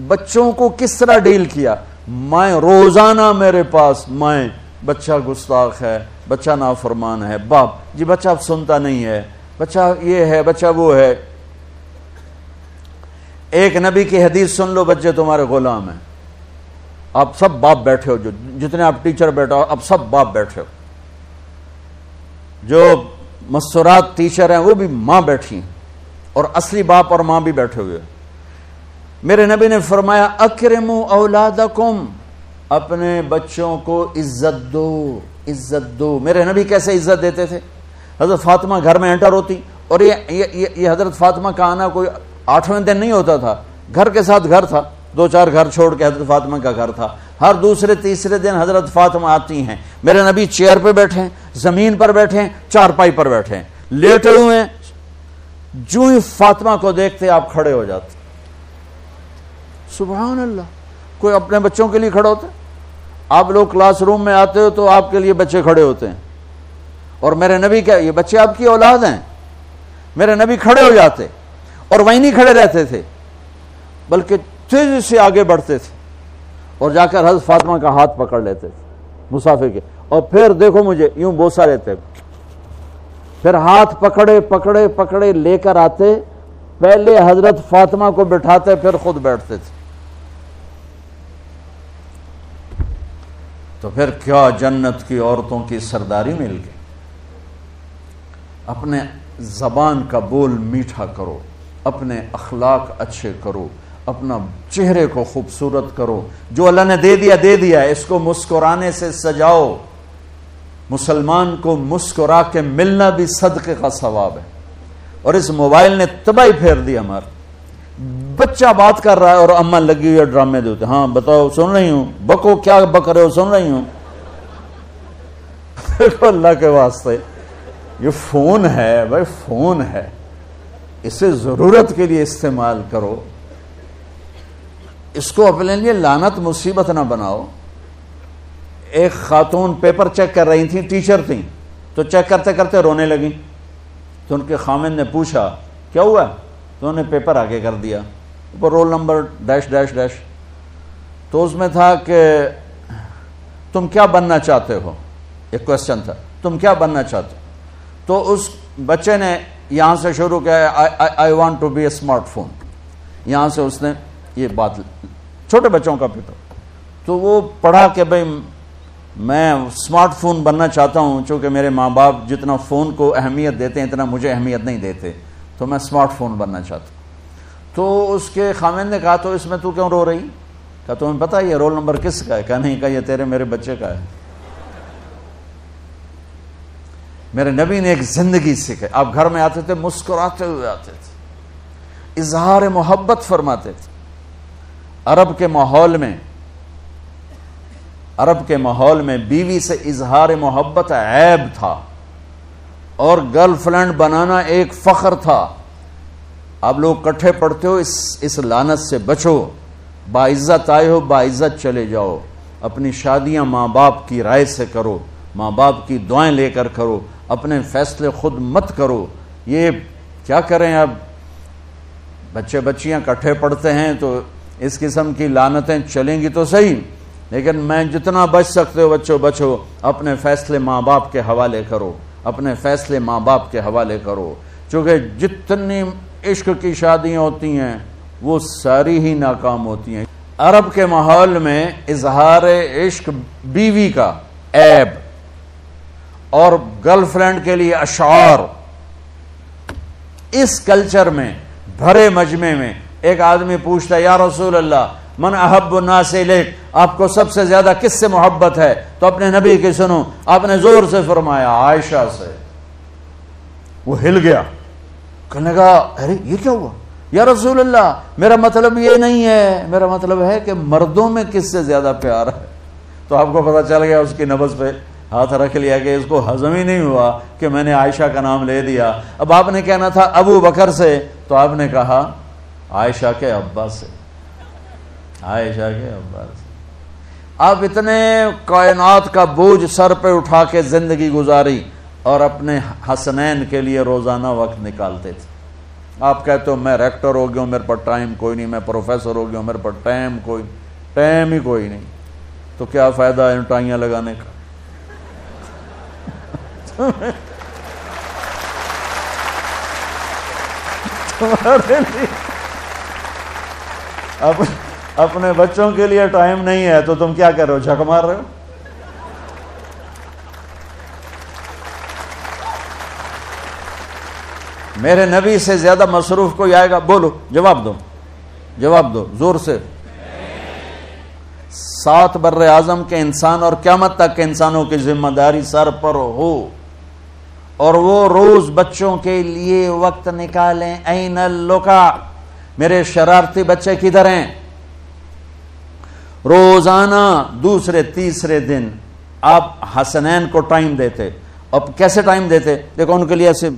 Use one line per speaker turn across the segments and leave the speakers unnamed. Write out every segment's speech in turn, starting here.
بچوں کو کس طرح ڈیل کیا. میں روزانہ میرے پاس بچہ گستاخ ہے، بچہ نافرمان ہے، باپ جی بچہ اب سنتا نہیں ہے، بچہ یہ ہے، بچہ وہ ہے. ایک نبی کی حدیث سن لو، بچے تمہارے غلام ہیں. آپ سب باپ بیٹھے ہو، جتنے آپ ٹیچر بیٹھا ہو اب سب باپ بیٹھے ہو. جو مستورات ٹیچر ہیں وہ بھی ماں بیٹھی ہیں، اور اصلی باپ اور ماں بھی بیٹھے ہوئے. میرے نبی نے فرمایا اکرموا اولادکم، اپنے بچوں کو عزت دو، عزت دو. میرے نبی کیسے عزت دیتے تھے؟ حضرت فاطمہ گھر میں انٹر ہوتی، اور یہ حضرت فاطمہ کا آنا کوئی 8ویں دن نہیں ہوتا تھا، گھر کے ساتھ گھر تھا، 2-4 گھر چھوڑ کے حضرت فاطمہ کا گھر تھا. ہر دوسرے تیسرے دن حضرت فاطمہ آتی ہیں. میرے نبی چیئر پہ بیٹھے ہیں، زمین پر بیٹھے ہیں، چارپائی پر بیٹھے ہیں، لیٹے ہوئے ہیں. جو ہی فاطمہ کو دیکھتے آپ کھڑے ہو جاتے. سبحان اللہ. کوئی اپنے بچوں کے لیے کھڑا ہوتا ہے؟ آپ لوگ کلاس روم میں آتے ہو تو آپ کے لیے بچے کھڑے ہوتے ہیں، اور میرے نبی کیا یہ بچے آپ کی اولاد ہیں. میرے نبی کھڑے ہو جاتے، اور وہیں نہیں کھڑے رہتے تھے بلکہ تیزی سے آگے بڑھتے تھے اور جا کر حضرت فاطمہ کا ہاتھ پکڑ لیتے تھے مسافر کے، اور پھر دیکھو مجھے یوں بوسا لیتے، پھر ہاتھ پکڑے پکڑے پکڑے لے کر آتے. پہلے حضرت فاطمہ کو بٹھاتے پھر خود بیٹھتے تھے. تو پھر کیا جنت کی عورتوں کی سرداری مل گئی. اپنے زبان کا بول میٹھا کرو، اپنے اخلاق اچھے کرو، اپنا چہرے کو خوبصورت کرو. جو اللہ نے دے دیا ہے، اس کو مسکرانے سے سجاؤ. مسلمان کو مسکرا کے ملنا بھی صدقے کا ثواب ہے. اور اس موبائل نے تباہی پھیر دی ہمارا. بچہ بات کر رہا ہے اور اماں لگی ہوئی ہے ڈرامے دیتے، ہاں بتاؤ سن رہی ہوں، بکو کیا بک رہے ہو، سن رہی ہوں. اللہ کے واسطے یہ فون ہے بھائی، فون ہے، اسے ضرورت کے لیے استعمال کرو. اس کو اپنے لیے لعنت مصیبت نہ بناؤ. ایک خاتون پیپر چیک کر رہی تھی، ٹیچر تھیں، تو چیک کرتے کرتے رونے لگی. تو ان کے خامن نے پوچھا کیا ہوا؟ تو انہوں نے پیپر آگے کر دیا، اوپر roll number dash dash dash. تو اس میں تھا کہ تم کیا بننا چاہتے ہو، ایک کوشچن تھا، تم کیا بننا چاہتے ہو. تو اس بچے نے یہاں سے شروع کیا، I want to be a smartphone. یہاں سے اس نے یہ بات، چھوٹے بچوں کا پیپر. تو وہ پڑھا کہ بھئی میں اسمارٹ فون بننا چاہتا ہوں، چونکہ میرے ماں باپ جتنا فون کو اہمیت دیتے ہیں اتنا مجھے اہمیت نہیں دیتے، تو میں اسمارٹ فون بننا چاہتا ہوں. تو اس کے خامن نے کہا تو اس میں تو کیوں رو رہی؟ کہا تمہیں پتہ یہ رول نمبر کس کا ہے؟ کہا نہیں. کہا یہ تیرے میرے بچے کا ہے. میرے نبی نے ایک زندگی سکھائی. آپ گھر میں آتے تھے مسکراتے ہوئے آتے تھے، اظہار محبت فرماتے تھے. عرب کے ماحول میں بیوی سے اظہار محبت عیب تھا، اور گرل فرینڈ بنانا ایک فخر تھا. آپ لوگ کٹھے پڑھتے ہو، اس لعنت سے بچو. باعزت آئے ہو، باعزت چلے جاؤ. اپنی شادیاں ماں باپ کی رائے سے کرو، ماں باپ کی دعائیں لے کر کرو، اپنے فیصلے خود مت کرو. یہ کیا کریں، اب بچے بچیاں کٹھے پڑھتے ہیں تو اس قسم کی لعنتیں چلیں گی تو صحیح، لیکن میں جتنا بچ سکتے ہو بچو بچو. اپنے فیصلے ماں باپ کے حوالے کرو، اپنے فیصلے ماں باپ کے حوالے کرو. چونکہ جتنی عشق کی شادیاں ہوتی ہیں وہ ساری ہی ناکام ہوتی ہیں. عرب کے ماحول میں اظہار عشق بیوی کا عیب، اور گرل فرینڈ کے لیے اشعار. اس کلچر میں بھرے مجمع میں ایک آدمی پوچھتا ہے یا رسول اللہ من احب الناس الیک، آپ کو سب سے زیادہ کس سے محبت ہے؟ تو اپنے نبی کی سنو. آپ نے زور سے فرمایا عائشہ سے. وہ ہل گیا، کہنے لگا ارے یہ کیا ہوا یا رسول اللہ، میرا مطلب یہ نہیں ہے، میرا مطلب ہے کہ مردوں میں کس سے زیادہ پیار ہے. تو آپ کو پتا چل گیا، اس کی نبض پہ ہاتھ رکھ لیا کہ اس کو ہضم ہی نہیں ہوا کہ میں نے عائشہ کا نام لے دیا. اب آپ نے کہنا تھا ابو بکر سے، تو آپ نے کہا عائشہ کے ابا سے، عائشہ کے ابا سے. آپ اتنے کائنات کا بوجھ سر پہ اٹھا کے زندگی گزاری، اور اپنے حسنین کے لیے روزانہ وقت نکالتے تھے. آپ کہتے ہو میں ریکٹر ہو گیا ہوں، میرے پاس ٹائم کوئی نہیں، میں پروفیسر ہو گیا ہوں، میرے پاس ٹائم ہی کوئی نہیں، تو کیا فائدہ ہے ٹائیاں لگانے کا؟ اپنے بچوں کے لیے ٹائم نہیں ہے تو تم کیا کر رہے ہو، جھک مار رہے ہو؟ میرے نبی سے زیادہ مصروف کوئی آئے گا؟ بولو، جواب دو زور سے۔ 7 بر اعظم کے انسان اور قیامت تک کے انسانوں کی ذمہ داری سر پر ہو، اور وہ روز بچوں کے لیے وقت نکالیں۔ این اللقا، میرے شرارتی بچے کدھر ہیں؟ روزانہ دوسرے تیسرے دن آپ حسنین کو ٹائم دیتے۔ اب کیسے ٹائم دیتے؟ دیکھو، ان کے لیے ایسے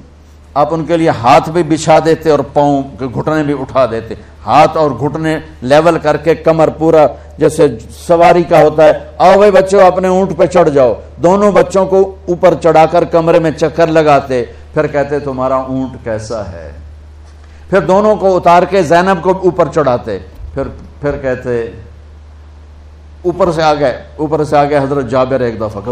آپ ان کے لیے ہاتھ بھی بچھا دیتے اور پاؤں کے گھٹنے بھی اٹھا دیتے، ہاتھ اور گھٹنے لیول کر کے، کمر پورا جیسے سواری کا ہوتا ہے۔ آؤ بھائی بچوں، اپنے اونٹ پہ چڑھ جاؤ۔ دونوں بچوں کو اوپر چڑھا کر کمرے میں چکر لگاتے، پھر کہتے تمہارا اونٹ کیسا ہے؟ پھر دونوں کو اتار کے زینب کو اوپر چڑھاتے، پھر کہتے اوپر سے آ گئے حضرت جابر ایک دفعہ کہ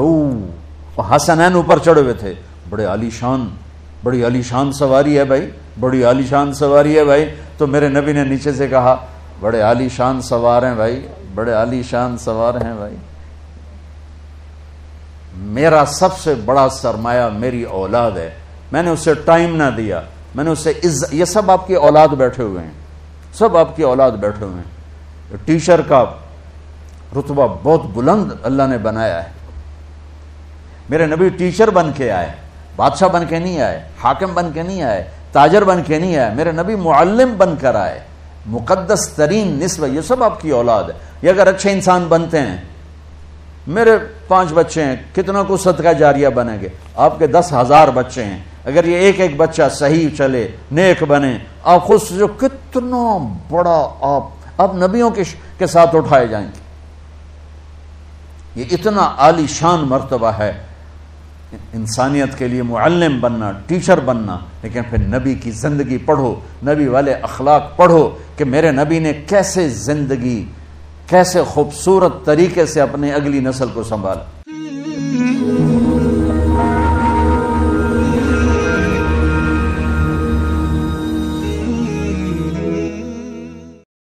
حسنین اوپر چڑھے ہوئے تھے، بڑی عالی شان سواری ہے بھائی، بڑی عالی شان سواری ہے بھائی۔ تو میرے نبی نے نیچے سے کہا، بڑے عالی شان سوار ہیں بھائی، بڑے عالی شان سوار ہیں بھائی، میرا سب سے بڑا سرمایہ میری اولاد ہے، میں نے اسے ٹائم نہ دیا، میں نے اسے یہ سب آپ کی اولاد بیٹھے ہوئے ہیں، سب آپ کی اولاد بیٹھے ہوئے ہیں۔ ٹیچر کا رتبہ بہت بلند اللہ نے بنایا ہے۔ میرے نبی ٹیچر بن کے آئے، بادشاہ بن کے نہیں آئے، حاکم بن کے نہیں آئے، تاجر بن کے نہیں آئے، میرے نبی معلم بن کر آئے، مقدس ترین نسبہ۔ یہ سب آپ کی اولاد ہے۔ یہ اگر اچھے انسان بنتے ہیں، میرے 5 بچے ہیں، کتنا کو صدقہ جاریہ بنیں گے؟ آپ کے 10,000 بچے ہیں، اگر یہ ایک بچہ صحیح چلے، نیک بنے، آپ خود سے جو کتنا بڑا آپ نبیوں کے ساتھ اٹھائے جائیں گے۔ یہ اتنا عالی شان مرتبہ ہے انسانیت کے لیے، معلم بننا، ٹیچر بننا۔ لیکن پھر نبی کی زندگی پڑھو، نبی والے اخلاق پڑھو کہ میرے نبی نے کیسے زندگی، کیسے خوبصورت طریقے سے اپنی اگلی نسل کو سنبھالا۔